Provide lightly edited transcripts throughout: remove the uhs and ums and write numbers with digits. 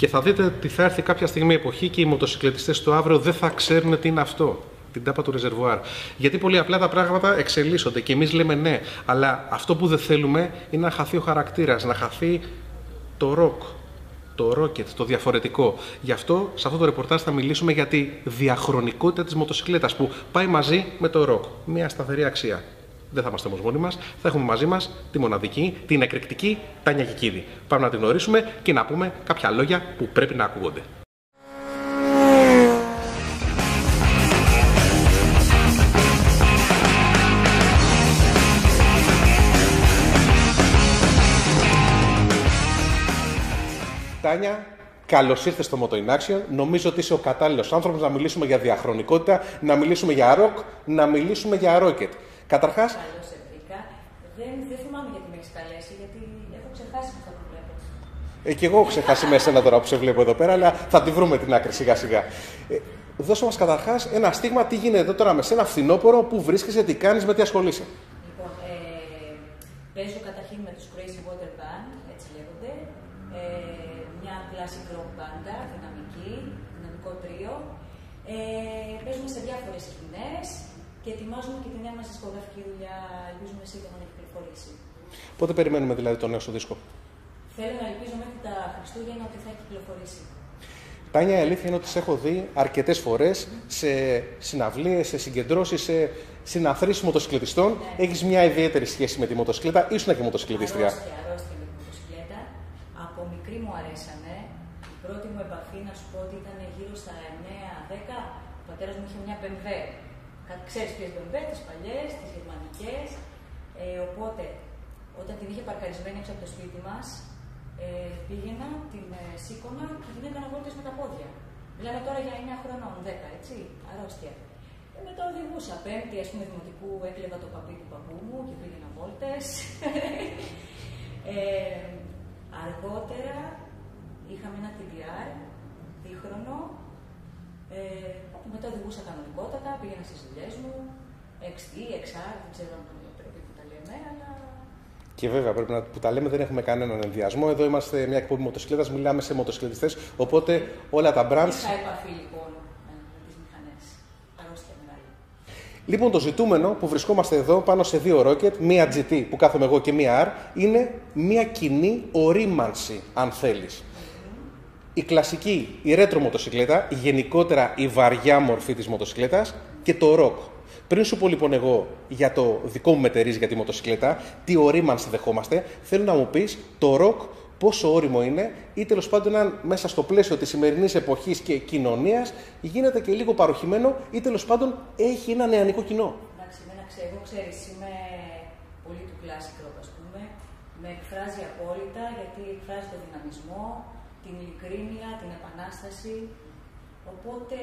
Και θα δείτε ότι θα έρθει κάποια στιγμή εποχή και οι μοτοσυκλετιστές του αύριο δεν θα ξέρουν τι είναι αυτό. Την τάπα του ρεζερβουάρ. Γιατί πολύ απλά τα πράγματα εξελίσσονται και εμείς λέμε ναι, αλλά αυτό που δεν θέλουμε είναι να χαθεί ο χαρακτήρας, να χαθεί το ροκ, το ρόκετ, το διαφορετικό. Γι' αυτό σε αυτό το ρεπορτάζ θα μιλήσουμε για τη διαχρονικότητα της μοτοσυκλέτας που πάει μαζί με το ροκ. Μια σταθερή αξία. Δεν θα είμαστε όμως μόνοι μας, θα έχουμε μαζί μας τη μοναδική, την εκρηκτική Τάνια Κικίδη. Πάμε να την γνωρίσουμε και να πούμε κάποια λόγια που πρέπει να ακούγονται. Τάνια, καλώς ήρθες στο Moto in Action. Νομίζω ότι είσαι ο κατάλληλος άνθρωπος να μιλήσουμε για διαχρονικότητα, να μιλήσουμε για rock, να μιλήσουμε για rocket. Καταρχάς. Καλώς ήρθα. Δεν θυμάμαι γιατί με έχεις καλέσει, γιατί έχω ξεχάσει αυτά που βλέπω. Και εγώ έχω ξεχάσει με εσένα τώρα που σε βλέπω εδώ πέρα, αλλά θα τη βρούμε την άκρη σιγά σιγά. Δώσε μας καταρχάς ένα στίγμα, τι γίνεται εδώ τώρα με σένα φθινόπωρο, πού βρίσκεσαι, τι κάνεις, με τι ασχολείσαι. Λοιπόν, παίζω καταρχήν με τους Crazy Water Band, έτσι λέγονται. Μια classic rock μπάντα, δυναμικό τρίο. Παίζουμε σε διάφορες σκηνές και ετοιμάζουμε και τη νέα μας δισκογραφική δουλειά. Ελπίζουμε σύντομα να κυκλοφορήσει. Πότε περιμένουμε δηλαδή το νέο σου δίσκο? Θέλω να ελπίζω μέχρι τα Χριστούγεννα ότι θα έχει κυκλοφορήσει. Τάνια, η αλήθεια είναι ότι σε έχω δει αρκετές φορές σε συναυλίες, σε συγκεντρώσεις, σε συναθρήσεις μοτοσυκλετιστών. Ναι. Έχεις μια ιδιαίτερη σχέση με τη μοτοσυκλέτα, ήσουν και μοτοσυκλετίστρια. Αρρώστια με τη μοτοσυκλέτα. Από μικρή μου αρέσανε. Η πρώτη μου επαφή, να σου πω ότι ήταν γύρω στα 9-10. Ο πατέρας μου είχε μια BMW. Ξέρεις ποιες BMW, τις παλιές, τις γερμανικές. Οπότε, όταν την είχε παρκαρισμένη έξω από το σπίτι μας, πήγαινα, την σήκωνα και την έκανα βόλτες με τα πόδια. Μιλάμε τώρα για 9 χρονών, 10, έτσι, αρρώστια. Μετά οδηγούσα. Πέμπτη, ας πούμε, δημοτικού, έκλεβα το παπί του παππού μου και πήγαινα βόλτες. Αργότερα είχαμε ένα TDR, δίχρονο. Μετά οδηγούσα κανονικότατα, πήγαινα στις δουλειές μου. XT, XR, δεν ξέρω αν πρέπει που τα λέμε, αλλά... Και βέβαια, πρέπει να που τα λέμε, δεν έχουμε κανέναν ενδιασμό. Εδώ είμαστε μια εκπομπή μοτοσυκλέτας, μιλάμε σε μοτοσυκλετιστές. Οπότε όλα τα brands. Είχα επαφή λοιπόν με τις μηχανές. Αρρώστια μεγάλη. Λοιπόν, το ζητούμενο που βρισκόμαστε εδώ πάνω σε δύο rocket, μία GT που κάθομαι εγώ και μία R, είναι μία κοινή ορίμανση, αν θέλεις. Η κλασική, η ρέτρο μοτοσυκλέτα, γενικότερα η βαριά μορφή της μοτοσυκλέτας και το rock. Πριν σου πω λοιπόν εγώ για το δικό μου μετερίζει για τη μοτοσυκλέτα, τι ορίμανση δεχόμαστε, θέλω να μου πεις το ροκ πόσο όριμο είναι ή τέλος πάντων αν μέσα στο πλαίσιο της σημερινής εποχής και κοινωνίας γίνεται και λίγο παροχημένο ή τέλος πάντων έχει ένα νεανικό κοινό. Εντάξει, εγώ ξέρεις, είμαι πολύ του classic rock, ας πούμε. Με εκφράζει απόλυτα γιατί εκφράζει τον δυναμισμό, την ειλικρίνεια, την επανάσταση. Οπότε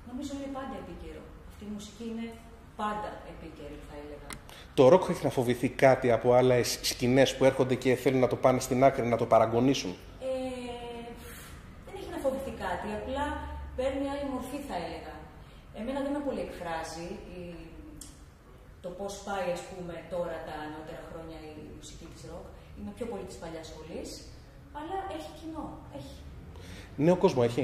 νομίζω είναι πάντα επίκαιρο. Αυτή η μουσική είναι πάντα επίκαιρη, θα έλεγα. Το ροκ έχει να φοβηθεί κάτι από άλλες σκηνές που έρχονται και θέλουν να το πάνε στην άκρη, να το παραγωνίσουν? Δεν έχει να φοβηθεί κάτι, απλά παίρνει άλλη μορφή, θα έλεγα. Εμένα δεν με πολύ εκφράζει το πώς πάει, ας πούμε, τώρα τα νεότερα χρόνια η μουσική της ροκ. Είμαι πιο πολύ της παλιάς σχολής, αλλά έχει κοινό. Έχει. Νέο κόσμο έχει.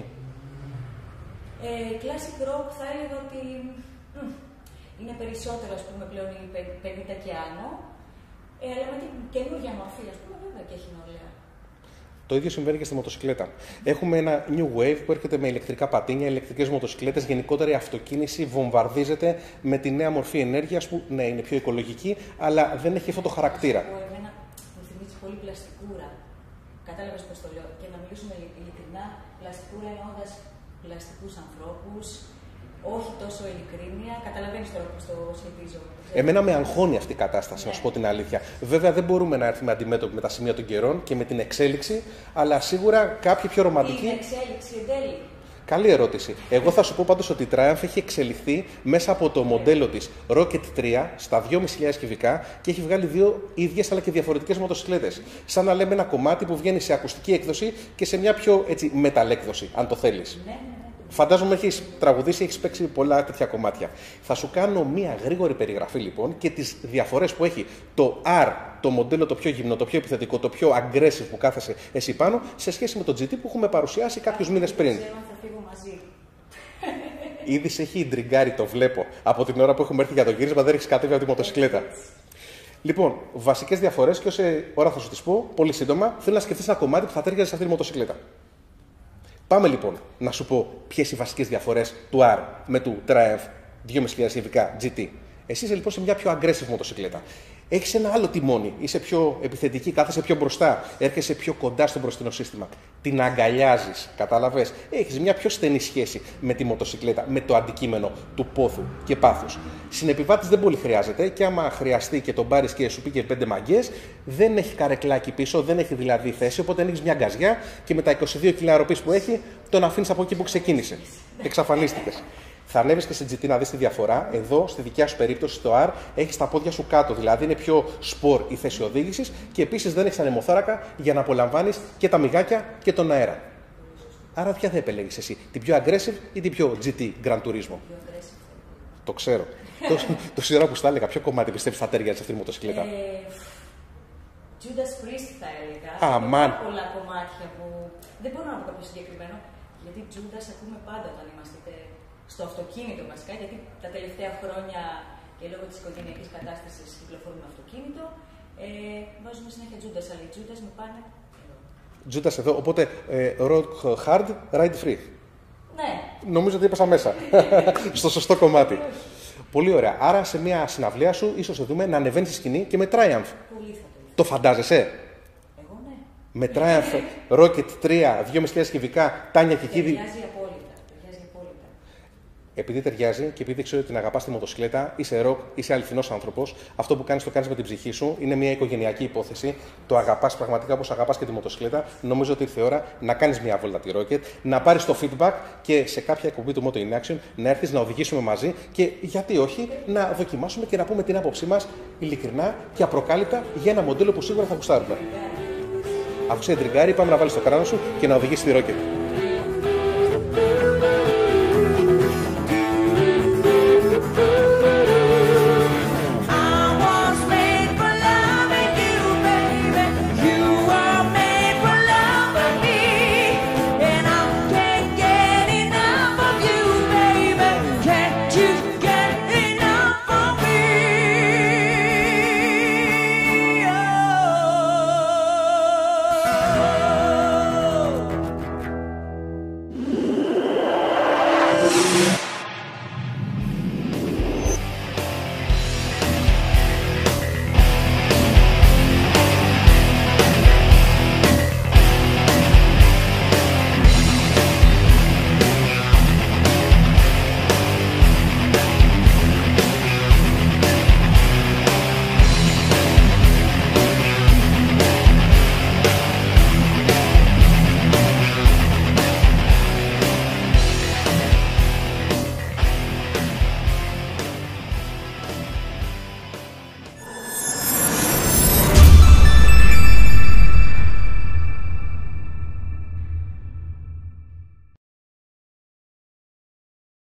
Classic rock θα έλεγα ότι είναι περισσότερο, ας πούμε, πλέον οι 50 και άνω, αλλά με την καινούργια μορφή, ας πούμε, βέβαια και έχει νεολαία. Το ίδιο συμβαίνει και στη μοτοσυκλέτα. Έχουμε ένα new wave που έρχεται με ηλεκτρικά πατίνια, ηλεκτρικές μοτοσυκλέτες. Γενικότερα η αυτοκίνηση βομβαρδίζεται με τη νέα μορφή ενέργειας που ναι, είναι πιο οικολογική, αλλά δεν έχει αυτό το χαρακτήρα. Εμένα μου θυμίζει πολύ πλαστικούρα. Κατάλαβες πώς το λέω. Και να μιλήσουμε ειλικρινά, πλαστικούρα εννοώντας πλαστικούς ανθρώπους, όχι τόσο ειλικρίνεια. Καταλαβαίνεις τώρα πώς το σχετίζω. Εμένα με αγχώνει αυτή η κατάσταση, να σου πω την αλήθεια. Βέβαια, δεν μπορούμε να έρθουμε αντιμέτωποι με τα σημεία των καιρών και με την εξέλιξη, αλλά σίγουρα κάποιοι πιο ρομαντικοί. Είναι εξέλιξη εν τέλει. Καλή ερώτηση. Εγώ θα σου πω πάντως ότι η Triumph έχει εξελιχθεί μέσα από το μοντέλο της Rocket 3 στα 2.500 κυβικά και έχει βγάλει δύο ίδιες αλλά και διαφορετικές μοτοσυκλέτες. Σαν να λέμε ένα κομμάτι που βγαίνει σε ακουστική έκδοση και σε μια πιο έτσι metal έκδοση, αν το θέλεις. Ναι. Φαντάζομαι έχεις τραγουδήσει, έχεις παίξει πολλά τέτοια κομμάτια. Θα σου κάνω μία γρήγορη περιγραφή λοιπόν και τις διαφορές που έχει το R, το μοντέλο το πιο γυμνό, το πιο επιθετικό, το πιο aggressive που κάθεσαι εσύ πάνω, σε σχέση με το GT που έχουμε παρουσιάσει κάποιους μήνες πριν. Ξέρω αν θα φύγω μαζί. Ήδη σε έχει ιντριγκάρει, το βλέπω. Από την ώρα που έχουμε έρθει για το γύρισμα δεν έχεις κατέβει από τη μοτοσυκλέτα. Λοιπόν, βασικές διαφορές και όση ώρα θα σου τις πω, πολύ σύντομα, θέλω να σκεφτείς ένα κομμάτι που θα τέριαζε σε αυτή τη μοτοσυκλέτα. Πάμε λοιπόν να σου πω ποιες οι βασικές διαφορές του R με του Triumph 2.5 κυβικά GT. Εσύ είσαι λοιπόν σε μια πιο aggressive μοτοσυκλέτα. Έχεις ένα άλλο τιμόνι, είσαι πιο επιθετική, κάθεσαι πιο μπροστά, έρχεσαι πιο κοντά στο μπροστινό σύστημα. Την αγκαλιάζεις, κατάλαβες. Έχεις μια πιο στενή σχέση με τη μοτοσυκλέτα, με το αντικείμενο του πόθου και πάθους. Συνεπιβάτης δεν πολύ χρειάζεται και άμα χρειαστεί και τον πάρεις και σου πει και 5 μαγκές, δεν έχει καρεκλάκι πίσω, δεν έχει δηλαδή θέση, οπότε ανοίγεις μια γκαζιά και με τα 22 κιλά ροπής που έχει, τον αφήνεις από εκεί που ξεκίνησε. Εξαφανίστηκες. Θα ανέβεις και σε GT να δεις τη διαφορά. Εδώ, στη δικιά σου περίπτωση, στο R, έχεις τα πόδια σου κάτω, δηλαδή είναι πιο σπορ η θέση οδήγησης και επίσης δεν έχεις ανεμοθώρακα για να απολαμβάνεις και τα μυγάκια και τον αέρα. Άρα, ποια θα επιλέγεις εσύ, την πιο aggressive ή την πιο GT Grand Turismo? Το ξέρω. Το σειρά που στα έλεγα, ποιο κομμάτι πιστεύεις θα τέριαζε σε αυτή τη μοτοσυκλέτα? Judas Priest θα έλεγα. Αμάν. Υπάρχουν πολλά κομμάτια που δεν μπορώ να πω κάποιο συγκεκριμένο. Γιατί Judas ακούμε πάντα όταν είμαστε στο αυτοκίνητο βασικά. Γιατί τα τελευταία χρόνια και λόγω της οικογενειακής κατάστασης κυκλοφορούμε αυτοκίνητο. Βάζουμε συνέχεια Judas, αλλά οι Judas με πάνε εδώ. Judas εδώ, οπότε rock hard, ride free. Ναι. Νομίζω ότι έπεσα μέσα. Στο σωστό κομμάτι. Πολύ ωραία. Άρα σε μια συναυλία σου ίσως σε δούμε να ανεβαίνεις στη σκηνή και με Triumph. Πολύ θα το φαντάζεσαι? Εγώ ναι. Με Triumph Rocket 3, 2.500 κυβικά, Τάνια και Κίδη. Ταιριάζει απόλυτα. Επειδή ταιριάζει και επειδή ξέρω ότι την αγαπάς τη μοτοσυκλέτα, είσαι ροκ, είσαι αληθινός άνθρωπος. Αυτό που κάνεις το κάνεις με την ψυχή σου. Είναι μια οικογενειακή υπόθεση. Το αγαπάς πραγματικά όπως αγαπάς και τη μοτοσυκλέτα. Νομίζω ότι ήρθε η ώρα να κάνεις μια βόλτα τη Rocket, να πάρεις το feedback και σε κάποια εκπομπή του Moto in Action να έρθεις να οδηγήσουμε μαζί και γιατί όχι να δοκιμάσουμε και να πούμε την άποψή μας ειλικρινά και απροκάλυπτα για ένα μοντέλο που σίγουρα θα γουστάρουμε. Αφού σε εντριγκάρει, πάμε να βάλεις το κράνο σου και να οδηγήσεις τη Rocket.